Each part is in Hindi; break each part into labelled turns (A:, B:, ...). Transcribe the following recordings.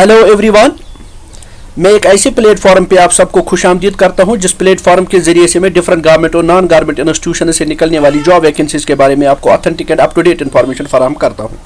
A: हेलो एवरीवन, मैं एक ऐसे प्लेटफॉर्म पे आप सबको खुशामदीद करता हूं जिस प्लेटफॉर्म के जरिए से मैं डिफरेंट गवर्नमेंट और नॉन गवर्नमेंट इंस्टीट्यूशन से निकलने वाली जॉब वैकेंसीज के बारे में आपको authentic and up to date information फराहम करता हूं।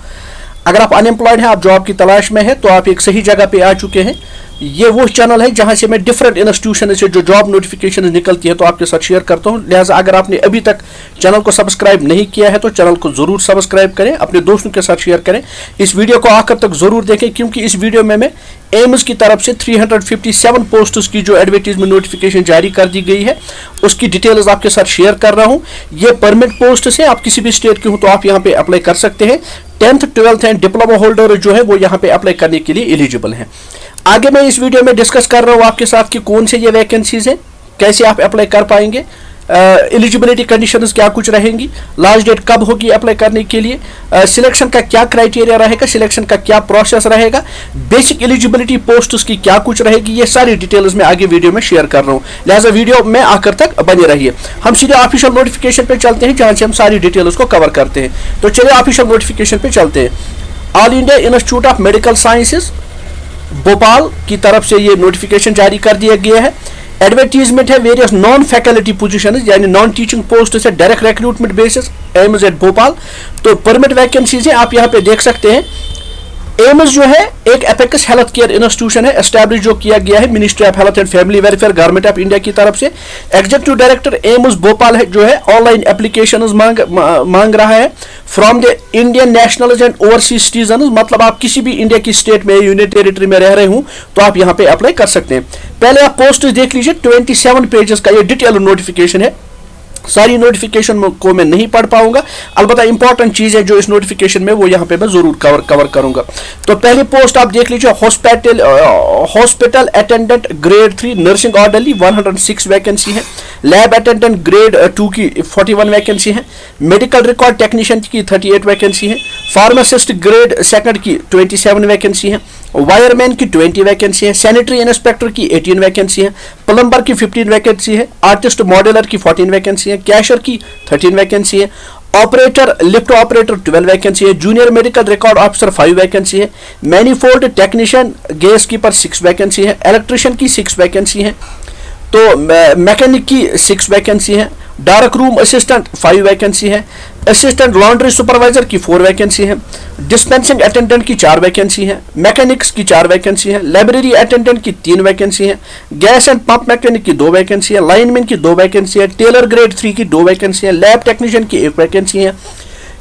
A: अगर आप अनएम्प्लॉयड हैं, आप जॉब की तलाश में हैं, तो आप एक सही जगह पे आ चुके हैं। ये वो चैनल है जहां से मैं डिफरेंट इंस्टीट्यूशन से जो जॉब नोटिफिकेशन निकलती है तो आपके साथ शेयर करता हूं। लिहाजा अगर आपने अभी तक चैनल को सब्सक्राइब नहीं किया है तो चैनल को जरूर सब्सक्राइब करें, अपने दोस्तों के साथ शेयर करें। इस वीडियो को आखिर तक जरूर देखें क्योंकि इस वीडियो में मैं एम्स की तरफ से 357 पोस्ट्स की जो एडवर्टीजमेंट नोटिफिकेशन जारी कर दी गई है उसकी डिटेल्स आपके साथ शेयर कर रहा हूं। ये परमानेंट पोस्ट है, आप किसी भी स्टेट के हो तो आप यहां पे अप्लाई कर सकते हैं। 10th 12th and diploma holder जो है वो यहाँ पे अप्लाई करने के लिए एलिजिबल हैं। आगे मैं इस वीडियो में डिस्कस कर रहा हूँ आपके साथ कि कौन से ये वैकेंसीज हैं, कैसे आप अप्लाई कर पाएंगे, एलिजिबिलिटी कंडीशंस क्या कुछ रहेंगी, लास्ट डेट कब होगी अप्लाई करने के लिए, सिलेक्शन का क्या क्राइटेरिया रहेगा, सिलेक्शन का क्या प्रोसेस रहेगा, बेसिक एलिजिबिलिटी पोस्ट्स की क्या कुछ रहेगी, ये सारी डिटेल्स मैं आगे वीडियो में शेयर कर रहा हूँ। लिहाजा वीडियो में आखिर तक बने रहिए। हम सीधे ऑफिशियल नोटिफिकेशन पे चलते हैं जहां से हम सारी डिटेल्स को कवर करते हैं। तो चलिए ऑफिशियल नोटिफिकेशन पे चलते हैं। All India institute of medical sciences Bhopal की तरफ से ये नोटिफिकेशन जारी कर दिया गया है। एडवर्टीजमेंट है वेरियस नॉन फैकल्टी पोजीशन यानी नॉन टीचिंग पोस्ट है, direct recruitment basis, aims at Bhopal. तो परमानेंट वैकेंसीज है, आप यहाँ पे देख सकते हैं। एम्स जो है एक एपेक्स हेल्थ केयर इंस्टीट्यूशन है, एस्टैब्लिश जो किया गया है ministry of health and family welfare government of India की तरफ से। एग्जीक्यूटिव डायरेक्टर एम्स भोपाल है जो है ऑनलाइन एप्लीकेशन मांग रहा है from the Indian nationals and overseas citizen. मतलब आप किसी भी इंडिया की स्टेट में, यूनियन टेरिटरी में रह रहे हूं तो आप यहाँ पे अप्लाई कर सकते हैं। पहले आप पोस्ट देख लीजिए, 27 पेजेस का ये डिटेल नोटिफिकेशन है। सारी नोटिफिकेशन को मैं नहीं पढ़ पाऊंगा, अलबत्ता इंपॉर्टेंट चीज है जो इस नोटिफिकेशन में वो यहाँ पे मैं जरूर कवर करूंगा। तो पहली पोस्ट आप देख लीजिए, hospital attendant grade 3 nursing orderly 106 vacancy है। लैब अटेंडेंट ग्रेड 2 की 41 वैकेंसी है। मेडिकल रिकॉर्ड टेक्नीशियन की 38 वैकेंसी है। फार्मासिस्ट ग्रेड 2 की 27 वैकेंसी है। वायरमैन की 20 वैकेंसी है। सैनिटरी इंस्पेक्टर की 18 वैकेंसी है। प्लम्बर की 15 वैकेंसी है। आर्टिस्ट मॉडलर की 14 वैकेंसी है। कैशियर की 13 वैकेंसी है। ऑपरेटर लिफ्ट ऑपरेटर 12 वैकेंसी है। Junior medical record officer 5 vacancy है। Manifold technician gas keeper 6 vacancy है। इलेक्ट्रिशियन की 6 वैकेंसी है। तो मैकेनिक की 6 वैकेंसी है। डार्क रूम असिस्टेंट 5 वैकेंसी है। असिस्टेंट लॉन्ड्री सुपरवाइजर की 4 वैकेंसी है। डिस्पेंसिंग अटेंडेंट की 4 वैकेंसी है। मैकेनिक्स की 4 वैकेंसी है। लाइब्रेरी अटेंडेंट की 3 वैकेंसी है। गैस एंड पंप मैकेनिक की 2 वैकेंसी है। लाइनमैन की 2 वैकेंसी है। टेलर ग्रेड 3 की 2 वैकेंसी है। लैब टेक्नीशियन की 1 वैकेंसी है।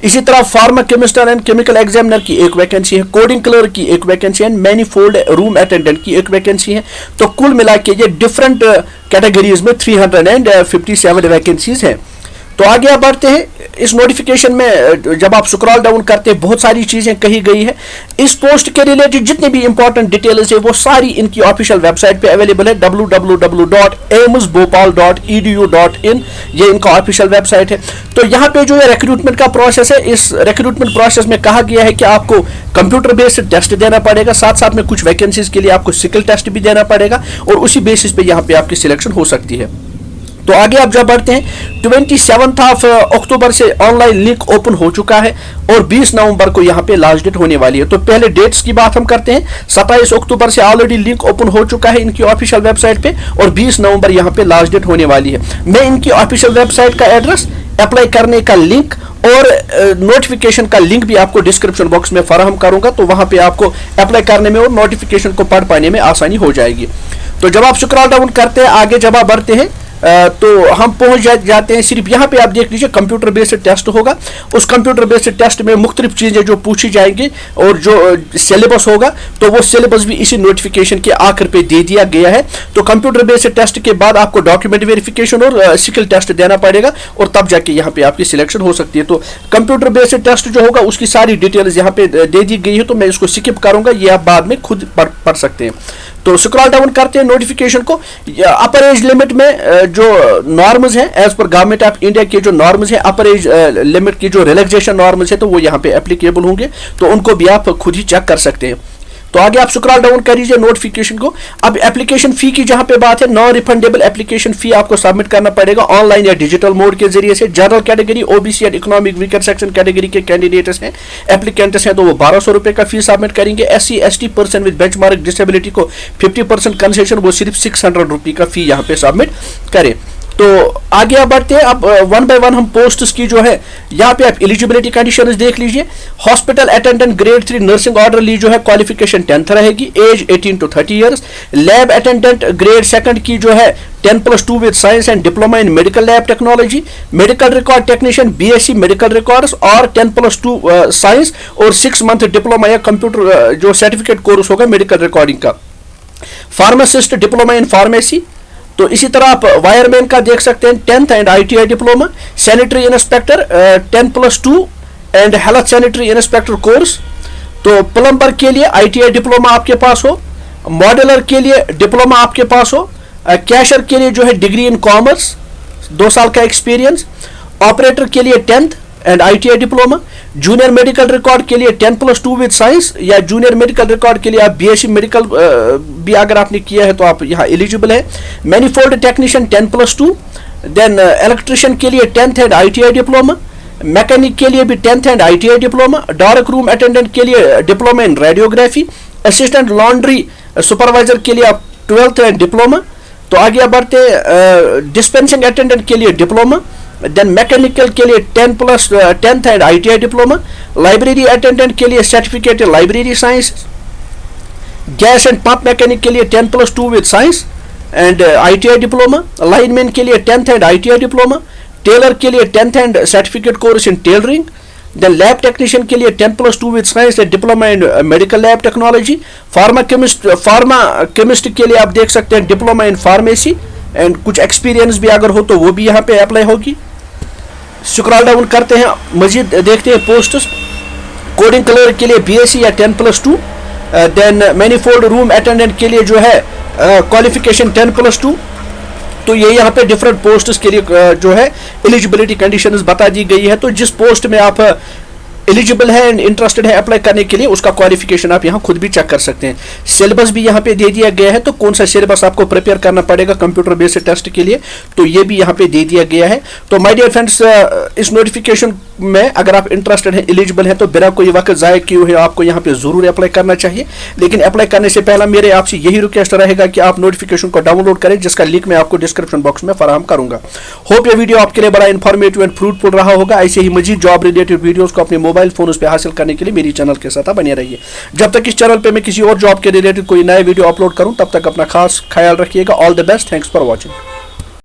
A: इसी तरह pharma chemist and chemical examiner की 1 वैकेंसी है। कोडिंग क्लर्क की 1 वैकेंसी है। मैनीफोल्ड रूम अटेंडेंट की 1 वैकेंसी है। तो कुल मिला के ये डिफरेंट कैटेगरीज में 357 वैकेंसीज हैं। तो आगे आप बढ़ते हैं। इस नोटिफिकेशन में जब आप स्क्रॉल डाउन करते हैं बहुत सारी चीजें कही गई है। इस पोस्ट के रिलेटेड जितने भी इंपॉर्टेंट डिटेल्स है वो सारी इनकी ऑफिशियल वेबसाइट पे अवेलेबल है, www.amsbhopal.edu.in। ये इनका ऑफिशियल वेबसाइट है। तो यहाँ पे जो है रिक्रूटमेंट का प्रोसेस है, इस रिक्रूटमेंट प्रोसेस में कहा गया है कि आपको कंप्यूटर बेस्ड टेस्ट देना पड़ेगा, साथ साथ में कुछ वैकेंसीज के लिए आपको स्किल टेस्ट भी देना पड़ेगा और उसी बेसिस पे यहाँ पे आपकी सिलेक्शन हो सकती है। तो आगे आप जब बढ़ते हैं, 27 अक्टूबर से ऑनलाइन लिंक ओपन हो चुका है और 20 नवंबर को यहाँ पे लास्ट डेट होने वाली है। तो पहले डेट्स की बात हम करते हैं। 27 अक्टूबर से ऑलरेडी लिंक ओपन हो चुका है इनकी ऑफिशियल वेबसाइट पे और 20 नवंबर यहाँ पे लास्ट डेट होने वाली है। मैं इनकी ऑफिशियल वेबसाइट का एड्रेस, अप्लाई करने का लिंक और नोटिफिकेशन का लिंक भी आपको डिस्क्रिप्शन बॉक्स में फराहम करूंगा, तो वहां पे आपको अप्लाई करने में और नोटिफिकेशन को पढ़ पाने में आसानी हो जाएगी। तो जब आप स्क्रॉल डाउन करते हैं, आगे जब आप बढ़ते हैं तो हम पहुंच जाते हैं। सिर्फ यहाँ पे आप देख लीजिए कंप्यूटर बेस्ड टेस्ट होगा। उस कंप्यूटर बेस्ड टेस्ट में मुख्तलिफ चीजें जो पूछी जाएंगी और जो सिलेबस होगा तो वो सिलेबस भी इसी नोटिफिकेशन के आखिर पे दे दिया गया है। तो कंप्यूटर बेस्ड टेस्ट के बाद आपको डॉक्यूमेंट वेरिफिकेशन और स्किल टेस्ट देना पड़ेगा और तब जाके यहाँ पे आपकी सिलेक्शन हो सकती है। तो कंप्यूटर बेस्ड टेस्ट जो होगा उसकी सारी डिटेल्स यहाँ पे दे दी गई है, तो मैं इसको स्किप करूंगा, ये आप बाद में खुद पढ़ सकते हैं। तो स्क्रॉल डाउन करते हैं नोटिफिकेशन को। अपर एज लिमिट में जो नॉर्म्स हैं as per government of India के जो नॉर्म्स हैं, अपर एज लिमिट की जो रिलैक्सेशन नॉर्म्स है तो वो यहाँ पे एप्लीकेबल होंगे, तो उनको भी आप खुद ही चेक कर सकते हैं। तो आगे आप स्क्रॉल डाउन कर लीजिए नोटिफिकेशन को। अब एप्लीकेशन फी की जहां पे बात है, नॉन रिफंडेबल एप्लीकेशन फी आपको सबमिट करना पड़ेगा ऑनलाइन या डिजिटल मोड के जरिए से। General category, OBC and economic weaker section category के कैंडिडेट्स हैं, एप्लीकेंट्स हैं, तो वो 1200 रुपए का फी सबमिट करेंगे। SC ST person with benchmark disability को 50% कंसेशन, वो सिर्फ 600 रुपये का फी यहाँ पे सबमिट करें। तो आगे आप बढ़ते हैं। अब 1 बाय 1 हम पोस्ट्स की जो है यहाँ पे आप एलिजिबिलिटी कंडीशंस देख लीजिए। Hospital attendant grade 3 nursing orderly जो है क्वालिफिकेशन 10th रहेगी, age 18 to 30 years. Lab attendant grade 2 की जो है 10+2 with science and diploma in medical lab technology. Medical record technician BSc medical records और 10+2 साइंस और 6 मंथ डिप्लोमा या कंप्यूटर जो सर्टिफिकेट कोर्स होगा मेडिकल रिकॉर्डिंग का। Pharmacist diploma in pharmacy. तो इसी तरह आप वायरमैन का देख सकते हैं 10th and ITI diploma. Sanitary inspector 10+2 and health sanitary inspector course. तो प्लम्बर के लिए ITI डिप्लोमा आपके पास हो, मॉडलर के लिए डिप्लोमा आपके पास हो, कैशर के लिए जो है डिग्री इन कॉमर्स 2 साल का एक्सपीरियंस, ऑपरेटर के लिए 10th and ITI diploma. Junior medical record के लिए 10+2 विद साइंस या जूनियर मेडिकल रिकॉर्ड के लिए आप BSc मेडिकल भी अगर आपने किया है तो आप यहाँ एलिजिबल है। मैनिफोल्ड टेक्नीशियन 10+2, देन इलेक्ट्रिशियन के लिए 10th and ITI diploma. Mechanic के लिए भी 10th and ITI diploma. Dark room attendant के लिए diploma in radiography. Assistant laundry supervisor के लिए आप 12th एंड डिप्लोमा। तो आगे आप बढ़ते डिस्पेंसिंग अटेंडेंट के लिए डिप्लोमा। देन मैकेनिकल के लिए 10th and ITI diploma. Library attendant के लिए certificate in library science. Gas and pump mechanic के लिए 10+2 with science and ITI diploma. Lineman के लिए 10th and ITI diploma. Taylor के लिए 10th and certificate course in tailoring. Then lab technician के लिए 10+2 with science and diploma in medical lab technology. Pharma chemist के लिए आप देख सकते हैं डिप्लोमा इन फार्मेसी एंड कुछ एक्सपीरियंस भी अगर हो तो वो भी यहाँ पे अप्लाई होगी। स्क्रॉल डाउन करते हैं, मजीद देखते हैं पोस्ट्स। कोडिंग क्लर्क के लिए BSc या 10+2। देन मैनिफोल्ड रूम अटेंडेंट के लिए जो है क्वालिफिकेशन 10+2। तो ये यहाँ पे डिफरेंट पोस्ट्स के लिए जो है एलिजिबिलिटी कंडीशंस बता दी गई है। तो जिस पोस्ट में आप एलिजिबल है एंड इंटरेस्टेड है अप्लाई करने के लिए उसका क्वालिफिकेशन आप यहाँ खुद भी चेक कर सकते हैं। सिलेबस भी यहाँ पे दे दिया गया है, तो कौन सा सिलेबस आपको प्रिपेयर करना पड़ेगा कंप्यूटर बेस्ड टेस्ट के लिए, तो ये भी यहाँ पे दे दिया गया है। तो माय डियर फ्रेंड्स, इस नोटिफिकेशन में अगर आप इंटरेस्टेड हैं, एलिजिबल हैं, तो बिना कोई वक्त ज़ाया किए हुए आपको यहाँ पे जरूर अप्लाई करना चाहिए। लेकिन अप्लाई करने से पहले मेरे आपसे यही रिक्वेस्ट रहेगा कि आप नोटिफिकेशन को डाउनलोड करें, जिसका लिंक मैं आपको डिस्क्रिप्शन बॉक्स में फराहम करूंगा। होप ये वीडियो आपके लिए बड़ा इन्फॉर्मेटिव एंड फ्रूटफुल रहा होगा। ऐसे ही मजीद जॉब रिलेटेड वीडियोस को अपने मोबाइल फोन पे हासिल करने के लिए मेरी चैनल के साथ बने रहिए। जब तक इस चैनल पे मैं किसी और जॉब के रिलेटेड कोई नया वीडियो अपलोड करूं, तब तक अपना खास ख्याल रखिएगा। All the best, thanks for watching.